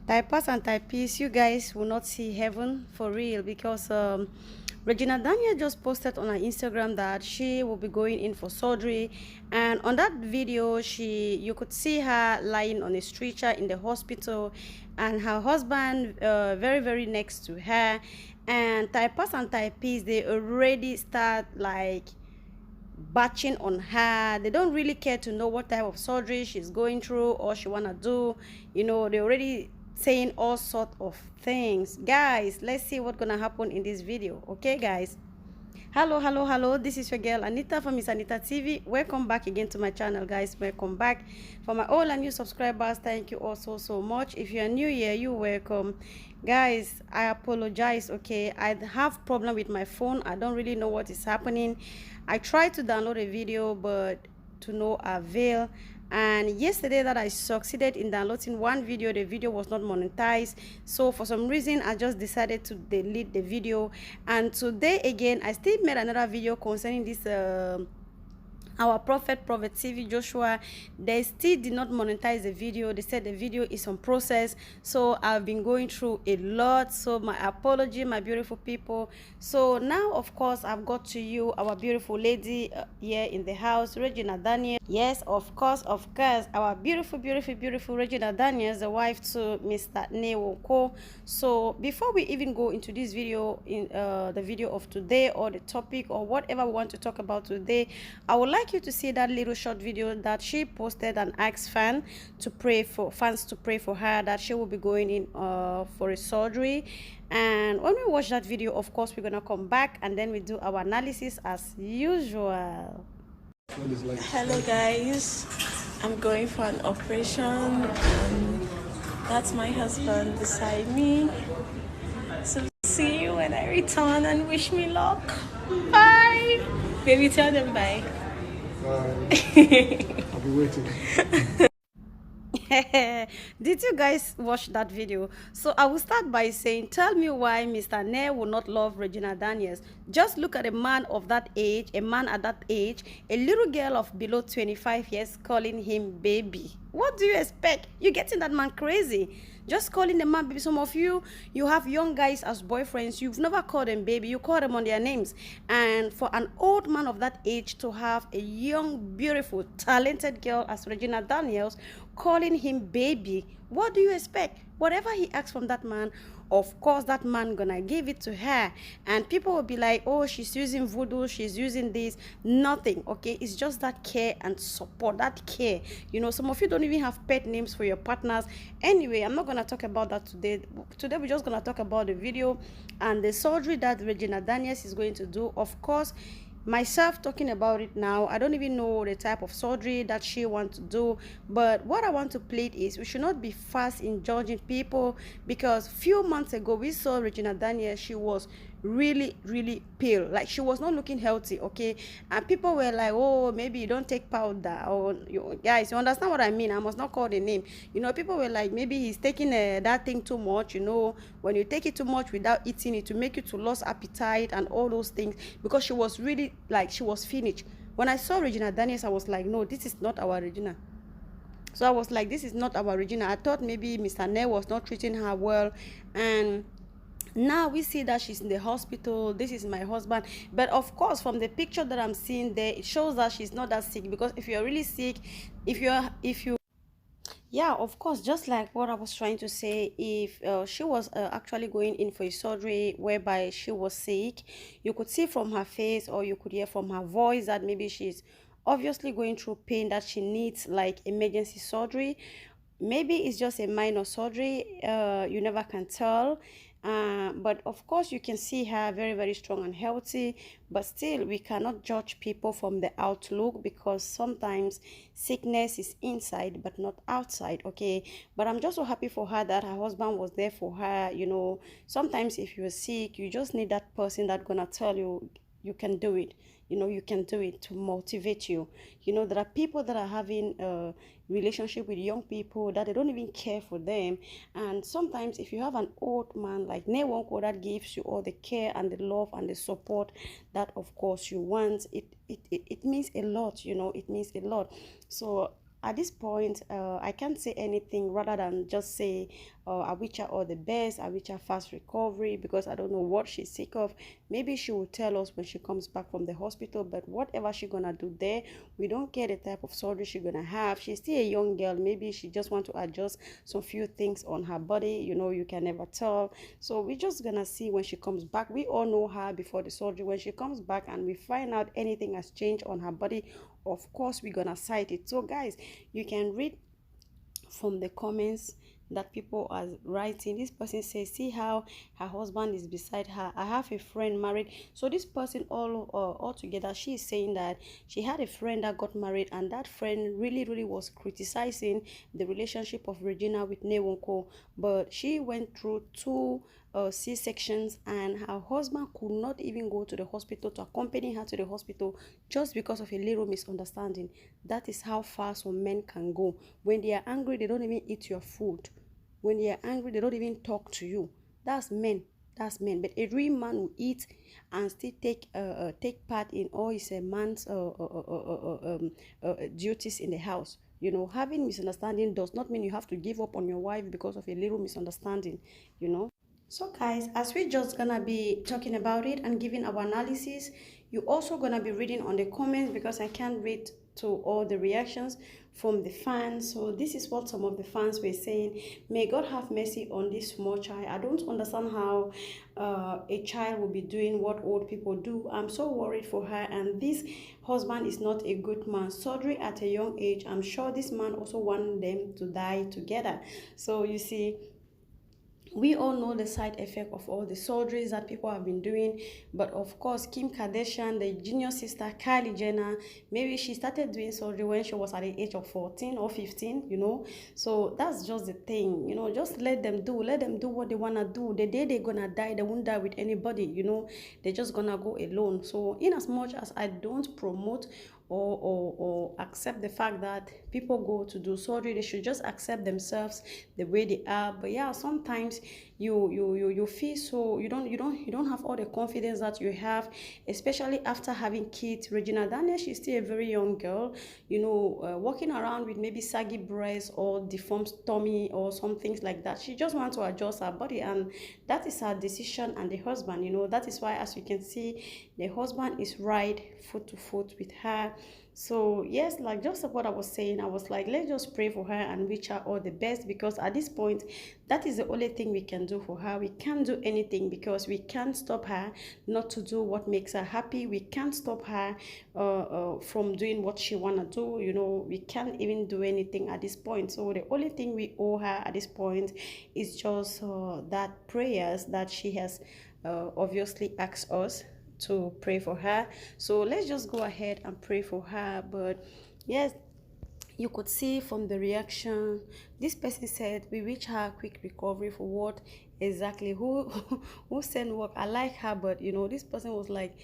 Typers and typees, you guys will not see heaven for real because Regina Daniel just posted on her Instagram that she will be going in for surgery, and on that video, you could see her lying on a stretcher in the hospital, and her husband very next to her, and typers and typees they already start like batching on her. They don't really care to know what type of surgery she's going through or she wanna do. They're already saying all sort of things. Guys, let's see what's gonna happen in this video. Okay, guys. Hello, this is your girl Anita from Miss Anita TV. Welcome back again to my channel, guys. Welcome back. For my old and new subscribers, thank you also so much. If you're new here, you're welcome. Guys, I apologize. Okay, I have problem with my phone. I don't really know what is happening. I tried to download a video, but to no avail. And yesterday that I succeeded in downloading one video, the video was not monetized, so for some reason I just decided to delete the video. And today again I still made another video concerning this our prophet TV Joshua. They still did not monetize the video. They said the video is on process, so I've been going through a lot. So my apology, my beautiful people. So now of course I've got to you our beautiful lady here in the house, Regina Daniel. Yes, of course, our beautiful Regina Daniels, the wife to Mr. Newoko. So before we even go into this video, in the video of today, or the topic, or whatever we want to talk about today, I would like you to see that little short video that she posted and asked fans to pray for her that she will be going in for a surgery. And when we watch that video, of course, we're gonna come back and then we do our analysis as usual. Hello guys, I'm going for an operation and that's my husband beside me. So see you when I return and wish me luck. Bye. Baby, tell them bye. Bye. I'll be waiting. Did you guys watch that video? So I will start by saying, tell me why Mr. Ne will not love Regina Daniels. Just look at a man of that age, a man at that age, a little girl of below 25 years calling him baby. What do you expect? You're getting that man crazy. Just calling the man baby. Some of you have young guys as boyfriends. You've never called them baby. You call them on their names. And for an old man of that age to have a young, beautiful, talented girl as Regina Daniels calling him baby, what do you expect? Whatever he asks from that man, of course that man gonna give it to her. And people will be like, oh, she's using voodoo, she's using this. Nothing. Okay, it's just that care and support, that care. Some of you don't even have pet names for your partners. Anyway, I'm not gonna talk about that today. We're just gonna talk about the video and the surgery that Regina Daniels is going to do. Of course, myself talking about it now, I don't even know the type of surgery that she wants to do, but what I want to plead is we should not be fast in judging people, because few months ago we saw Regina Daniels. She was really pale, like she was not looking healthy. Okay, and people were like, oh, maybe you don't take powder, or guys, you understand what I mean. I must not call the name. People were like, maybe he's taking that thing too much. When you take it too much without eating it, to make you to lose appetite and all those things, because she was really like, she was finished. When I saw Regina Daniels, I was like, no, this is not our Regina. So I was like, this is not our Regina. I thought maybe Mr. Ne was not treating her well, and now we see that she's in the hospital. This is my husband, but of course from the picture that I'm seeing there, it shows that she's not that sick. Because if you're really sick, if you yeah, of course, just like what I was trying to say, if she was actually going in for a surgery whereby she was sick, you could see from her face, or you could hear from her voice, that maybe she's obviously going through pain, that she needs like emergency surgery. Maybe it's just a minor surgery, you never can tell. But of course you can see her very strong and healthy. But still, we cannot judge people from the outlook, because sometimes sickness is inside but not outside. Okay, but I'm just so happy for her that her husband was there for her. Sometimes if you're sick, you just need that person that's gonna tell you you can do it. You can do it, to motivate you. There are people that are having a relationship with young people that they don't even care for them. And sometimes if you have an old man like Newonko that gives you all the care and the love and the support that of course you want, it means a lot. It means a lot. So at this point, I can't say anything rather than just say I wish her all the best. I wish her fast recovery, because I don't know what she's sick of. Maybe she will tell us when she comes back from the hospital. But whatever she's gonna do there, we don't care the type of surgery she's gonna have. She's still a young girl. Maybe she just want to adjust some few things on her body. You can never tell. So we're just gonna see when she comes back. We all know her before the surgery. When she comes back and we find out anything has changed on her body, of course we're gonna cite it. So guys, you can read from the comments that people are writing. This person says, see how her husband is beside her. I have a friend married. So this person all together, she is saying that she had a friend that got married, and that friend really was criticizing the relationship of Regina with Newonko. But she went through two C-sections, and her husband could not even go to the hospital to accompany her to the hospital, just because of a little misunderstanding. That is how far some men can go. When they are angry, they don't even eat your food. When they are angry, they don't even talk to you. That's men. That's men. But a real man will eat and still take part in all his man's duties in the house. Having misunderstanding does not mean you have to give up on your wife because of a little misunderstanding. So guys, as we're just gonna be talking about it and giving our analysis, you're also gonna be reading on the comments, because I can't read to all the reactions from the fans. So this is what some of the fans were saying. May God have mercy on this small child. I don't understand how a child will be doing what old people do. I'm so worried for her, and this husband is not a good man. Surgery at a young age. I'm sure this man also wants them to die together. So you see, we all know the side effect of all the surgeries that people have been doing. But of course, Kim Kardashian, the junior sister, Kylie Jenner, maybe she started doing surgery when she was at the age of 14 or 15. So that's just the thing. Just let them do what they want to do. The day they're gonna die, they won't die with anybody. They're just gonna go alone. So in as much as I don't promote or accept the fact that people go to do surgery, they should just accept themselves the way they are. But yeah, sometimes you feel so you don't have all the confidence that you have, especially after having kids. Regina Daniels, she's still a very young girl, walking around with maybe saggy breasts or deformed tummy or some things like that. She just wants to adjust her body, and that is her decision. And the husband, that is why, as you can see, the husband is right foot to foot with her. So yes, like just what I was saying, I was like, let's just pray for her and wish her all the best, because at this point, that is the only thing we can do for her. We can't do anything, because we can't stop her not to do what makes her happy. We can't stop her from doing what she wanna do. We can't even do anything at this point. So the only thing we owe her at this point is just that prayers that she has obviously asked us to pray for her. So let's just go ahead and pray for her. But yes, you could see from the reaction, this person said we wish her quick recovery. For what exactly? Who who sent work? I like her, but this person was like,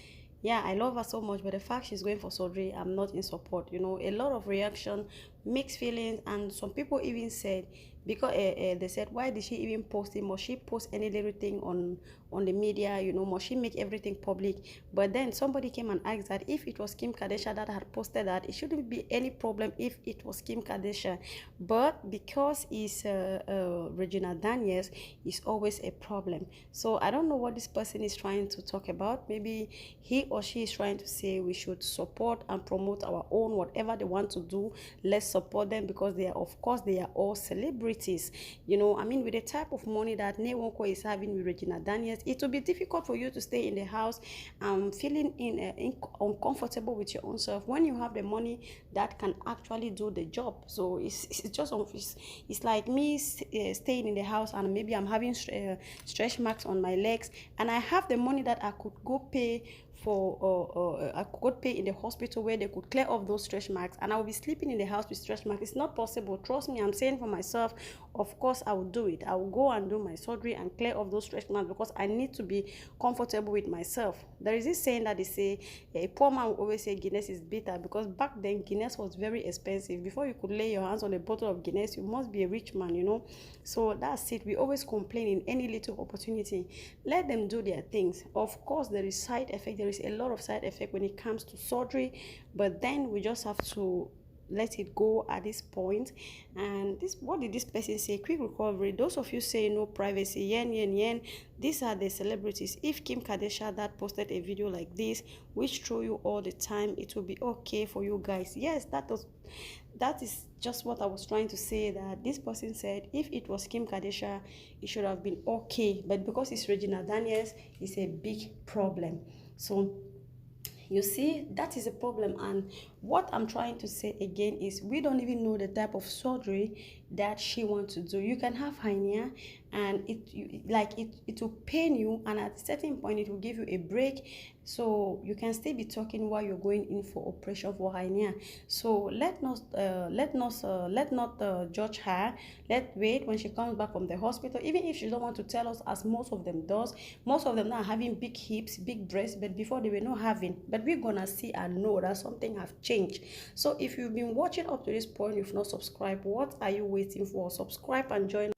yeah, I love her so much, but the fact she's going for surgery, I'm not in support. A lot of reaction, mixed feelings. And some people even said, because they said, why did she even post it? Must she post any little thing on the media? Must she make everything public? But then somebody came and asked that if it was Kim Kardashian that had posted that, it shouldn't be any problem if it was Kim Kardashian. But because it's Regina Daniels, it's always a problem. So I don't know what this person is trying to talk about. Maybe he or she is trying to say we should support and promote our own, whatever they want to do. Let's support them, because they are all celebrities. With the type of money that Newonko is having with Regina Daniels, it will be difficult for you to stay in the house feeling uncomfortable with your own self when you have the money that can actually do the job. So it's like me staying in the house, and maybe I'm having stretch marks on my legs, and I have the money that I could go pay for I could pay in the hospital where they could clear off those stretch marks, and I will be sleeping in the house with stretch marks. It's not possible. Trust me, I'm saying for myself. Of course I will do it. I will go and do my surgery and clear off those stretch marks, because I need to be comfortable with myself. There is this saying that they say a poor man will always say Guinness is bitter, because back then Guinness was very expensive. Before you could lay your hands on a bottle of Guinness, you must be a rich man. So that's it. We always complain in any little opportunity. Let them do their things. Of course there is side effect. There is a lot of side effect when it comes to surgery, but then we just have to let it go at this point. And this, what did this person say? Quick recovery. Those of you say no privacy, yen yen yen, these are the celebrities. If Kim Kardashian that posted a video like this which show you all the time, it will be okay for you guys. Yes, that is just what I was trying to say, that this person said if it was Kim Kardashian it should have been okay, but because it's Regina Daniels, it's a big problem. So you see, that is a problem. And what I'm trying to say again is we don't even know the type of surgery that she wants to do. You can have hernia and it will pain you, and at a certain point it will give you a break, so you can still be talking while you're going in for operation for hernia. So let not judge her. Let's wait when she comes back from the hospital, even if she don't want to tell us, as most of them does. Most of them now are having big hips, big breasts, but before they were not having. But we're gonna see and know that something have changed. So if you've been watching up to this point, you've not subscribed, what are you waiting for? Subscribe and join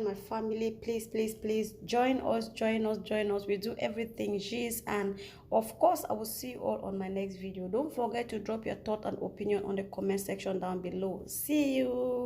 my family. Please, please, please join us. We do everything G's, and of course I will see you all on my next video. Don't forget to drop your thought and opinion on the comment section down below. See you.